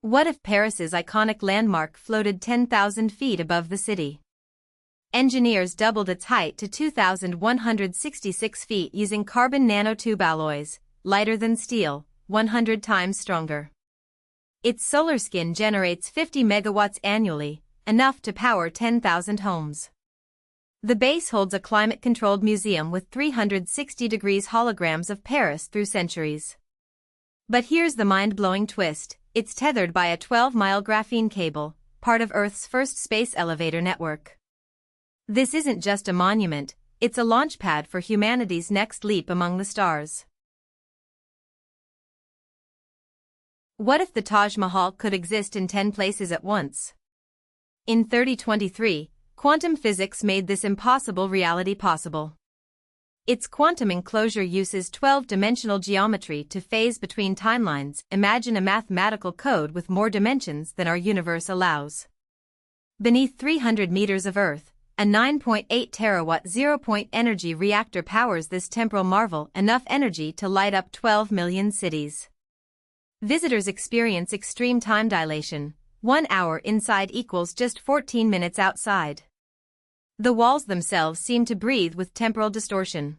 What if Paris's iconic landmark floated 10,000 feet above the city? Engineers doubled its height to 2,166 feet using carbon nanotube alloys, lighter than steel, 100 times stronger. Its solar skin generates 50 megawatts annually, enough to power 10,000 homes. The base holds a climate-controlled museum with 360 degrees holograms of Paris through centuries. But here's the mind-blowing twist. It's tethered by a 12-mile graphene cable, part of Earth's first space elevator network. This isn't just a monument, it's a launchpad for humanity's next leap among the stars. What if the Taj Mahal could exist in 10 places at once? In 2023, quantum physics made this impossible reality possible. Its quantum enclosure uses 12-dimensional geometry to phase between timelines. Imagine a mathematical code with more dimensions than our universe allows. Beneath 300 meters of Earth, a 9.8 terawatt zero-point energy reactor powers this temporal marvel, enough energy to light up 12 million cities. Visitors experience extreme time dilation. 1 hour inside equals just 14 minutes outside. The walls themselves seem to breathe with temporal distortion.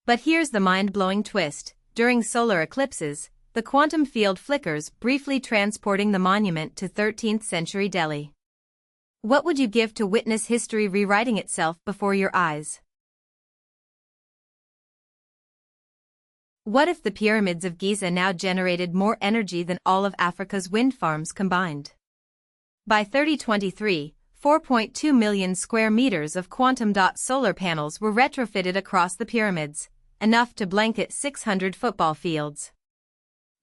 But here's the mind-blowing twist. During solar eclipses, the quantum field flickers, briefly transporting the monument to 13th century Delhi. What would you give to witness history rewriting itself before your eyes? What if the pyramids of Giza now generated more energy than all of Africa's wind farms combined? By 2023, 4.2 million square meters of quantum dot solar panels were retrofitted across the pyramids, enough to blanket 600 football fields.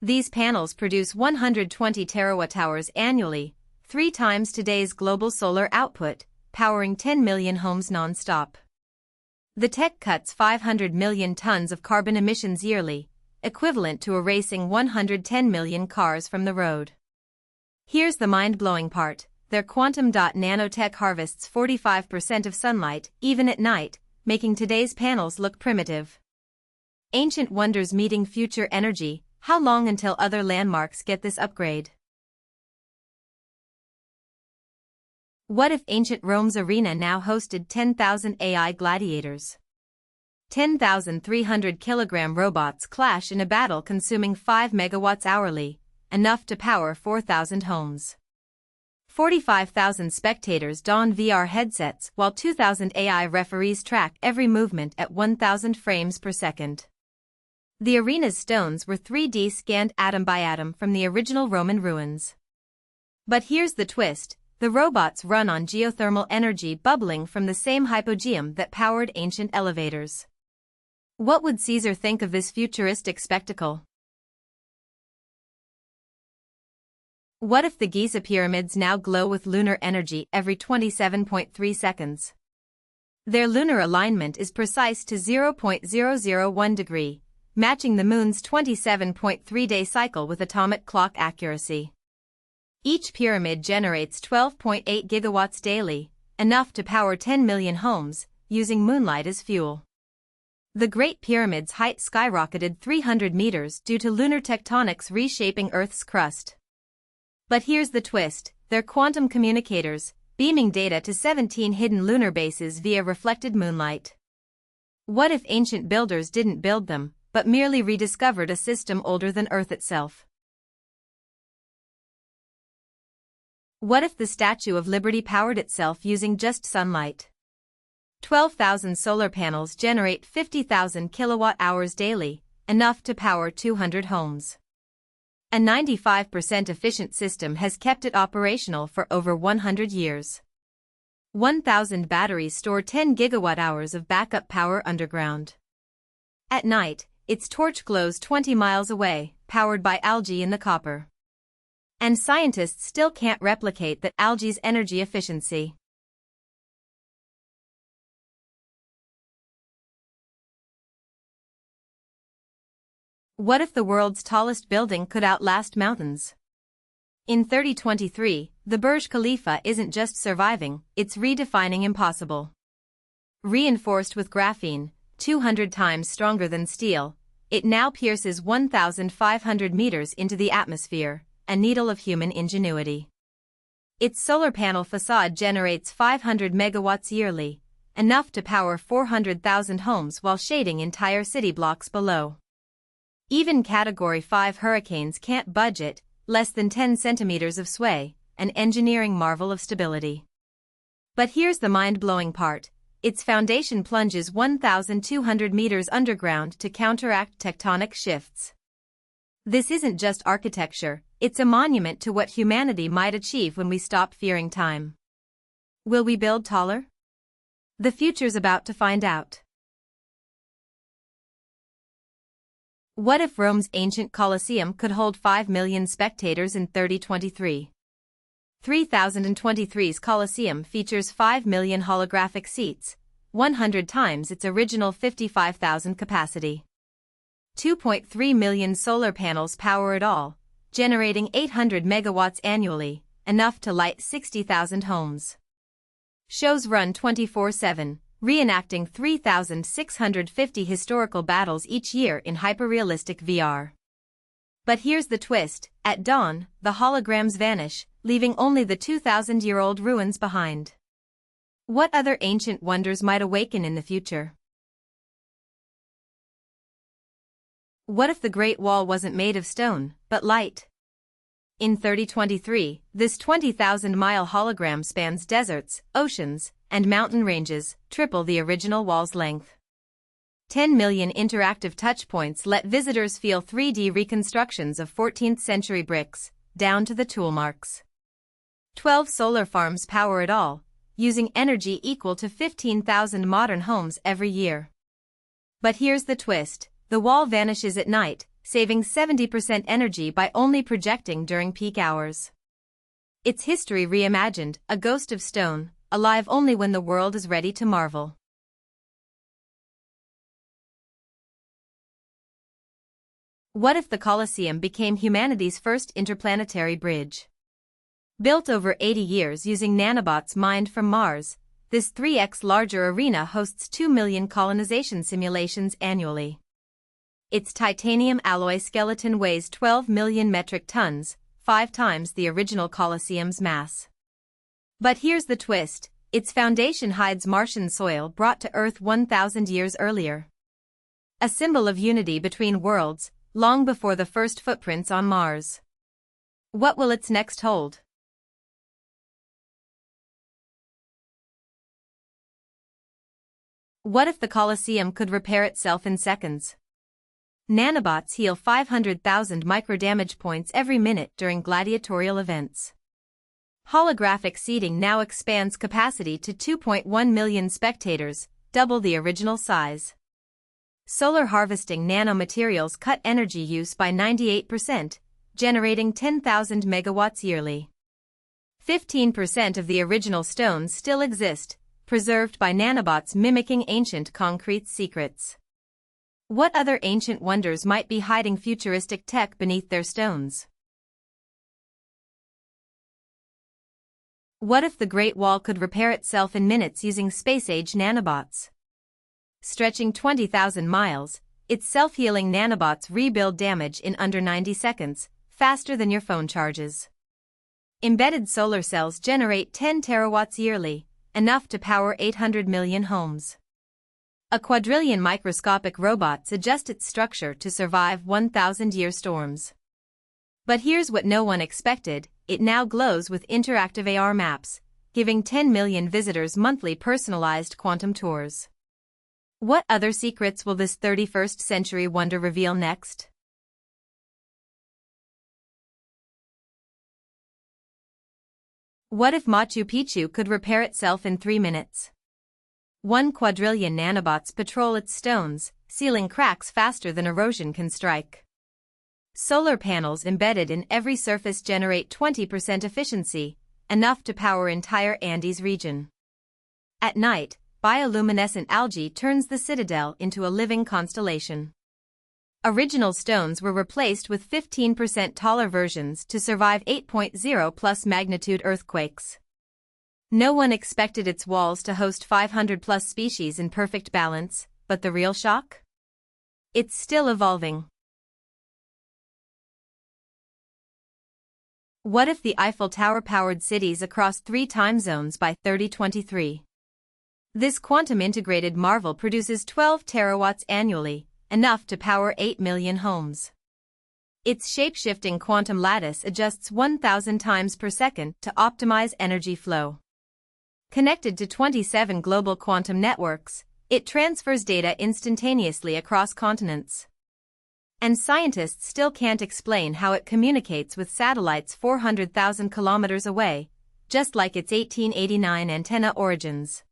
These panels produce 120 terawatt-hours annually, 3 times today's global solar output, powering 10 million homes non-stop. The tech cuts 500 million tons of carbon emissions yearly, equivalent to erasing 110 million cars from the road. Here's the mind-blowing part. Their quantum dot nanotech harvests 45% of sunlight, even at night, making today's panels look primitive. Ancient wonders meeting future energy. How long until other landmarks get this upgrade? What if ancient Rome's arena now hosted 10,000 AI gladiators? 10,300 kilogram robots clash in a battle consuming 5 megawatts hourly, enough to power 4,000 homes. 45,000 spectators don VR headsets while 2,000 AI referees track every movement at 1,000 frames per second. The arena's stones were 3D scanned atom by atom from the original Roman ruins. But here's the twist, the robots run on geothermal energy bubbling from the same hypogeum that powered ancient elevators. What would Caesar think of this futuristic spectacle? What if the Giza pyramids now glow with lunar energy every 27.3 seconds? Their lunar alignment is precise to 0.001 degree, matching the moon's 27.3-day cycle with atomic clock accuracy. Each pyramid generates 12.8 gigawatts daily, enough to power 10 million homes, using moonlight as fuel. The Great Pyramid's height skyrocketed 300 meters due to lunar tectonics reshaping Earth's crust. But here's the twist, they're quantum communicators, beaming data to 17 hidden lunar bases via reflected moonlight. What if ancient builders didn't build them, but merely rediscovered a system older than Earth itself? What if the Statue of Liberty powered itself using just sunlight? 12,000 solar panels generate 50,000 kilowatt-hours daily, enough to power 200 homes. A 95% efficient system has kept it operational for over 100 years. 1,000 batteries store 10 gigawatt-hours of backup power underground. At night, its torch glows 20 miles away, powered by algae in the copper. And scientists still can't replicate that algae's energy efficiency. What if the world's tallest building could outlast mountains? In 2023, the Burj Khalifa isn't just surviving, it's redefining impossible. Reinforced with graphene, 200 times stronger than steel, it now pierces 1,500 meters into the atmosphere, a needle of human ingenuity. Its solar panel facade generates 500 megawatts yearly, enough to power 400,000 homes while shading entire city blocks below. Even Category 5 hurricanes can't budge it, less than 10 centimeters of sway, an engineering marvel of stability. But here's the mind-blowing part. Its foundation plunges 1,200 meters underground to counteract tectonic shifts. This isn't just architecture, it's a monument to what humanity might achieve when we stop fearing time. Will we build taller? The future's about to find out. What if Rome's ancient Colosseum could hold 5 million spectators in 3023? 3023's Colosseum features 5 million holographic seats, 100 times its original 55,000 capacity. 2.3 million solar panels power it all, generating 800 megawatts annually, enough to light 60,000 homes. Shows run 24/7, reenacting 3,650 historical battles each year in hyperrealistic VR. But here's the twist: at dawn, the holograms vanish, leaving only the 2,000-year-old ruins behind. What other ancient wonders might awaken in the future? What if the Great Wall wasn't made of stone, but light? In 3023, this 20,000-mile hologram spans deserts, oceans, and mountain ranges, triple the original wall's length. 10 million interactive touchpoints let visitors feel 3D reconstructions of 14th-century bricks, down to the tool marks. 12 solar farms power it all, using energy equal to 15,000 modern homes every year. But here's the twist: the wall vanishes at night, saving 70% energy by only projecting during peak hours. It's history reimagined, a ghost of stone, alive only when the world is ready to marvel. What if the Colosseum became humanity's first interplanetary bridge? Built over 80 years using nanobots mined from Mars, this 3x larger arena hosts 2 million colonization simulations annually. Its titanium alloy skeleton weighs 12 million metric tons, 5 times the original Colosseum's mass. But here's the twist: its foundation hides Martian soil brought to Earth 1,000 years earlier. A symbol of unity between worlds, long before the first footprints on Mars. What will its next hold? What if the Colosseum could repair itself in seconds? Nanobots heal 500,000 microdamage points every minute during gladiatorial events. Holographic seating now expands capacity to 2.1 million spectators, double the original size. Solar harvesting nanomaterials cut energy use by 98%, generating 10,000 megawatts yearly. 15% of the original stones still exist, preserved by nanobots mimicking ancient concrete secrets. What other ancient wonders might be hiding futuristic tech beneath their stones? What if the Great Wall could repair itself in minutes using space-age nanobots? Stretching 20,000 miles, its self-healing nanobots rebuild damage in under 90 seconds, faster than your phone charges. Embedded solar cells generate 10 terawatts yearly, enough to power 800 million homes. A quadrillion microscopic robots adjust its structure to survive 1,000-year storms. But here's what no one expected: it now glows with interactive AR maps, giving 10 million visitors monthly personalized quantum tours. What other secrets will this 31st century wonder reveal next? What if Machu Picchu could repair itself in 3 minutes? 1 quadrillion nanobots patrol its stones, sealing cracks faster than erosion can strike. Solar panels embedded in every surface generate 20% efficiency, enough to power entire Andes region. At night, bioluminescent algae turns the citadel into a living constellation. Original stones were replaced with 15% taller versions to survive 8.0 plus magnitude earthquakes. No one expected its walls to host 500 plus species in perfect balance, but the real shock? It's still evolving. What if the Eiffel Tower powered cities across 3 time zones by 3023? This quantum-integrated marvel produces 12 terawatts annually, enough to power 8 million homes. Its shape-shifting quantum lattice adjusts 1,000 times per second to optimize energy flow. Connected to 27 global quantum networks, it transfers data instantaneously across continents. And scientists still can't explain how it communicates with satellites 400,000 kilometers away, just like its 1889 antenna origins.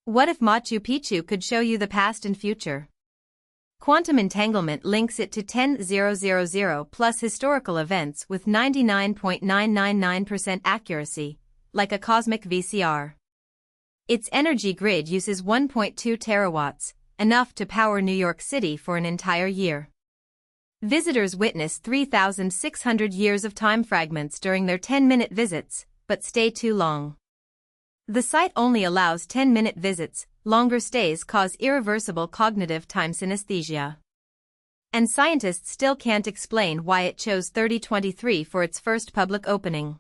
What if Machu Picchu could show you the past and future? Quantum entanglement links it to 10,000 plus historical events with 99.999% accuracy, like a cosmic VCR. Its energy grid uses 1.2 terawatts, enough to power New York City for an entire year. Visitors witness 3,600 years of time fragments during their 10-minute visits, but stay too long. The site only allows 10-minute visits, longer stays cause irreversible cognitive time synesthesia. And scientists still can't explain why it chose 3023 for its first public opening.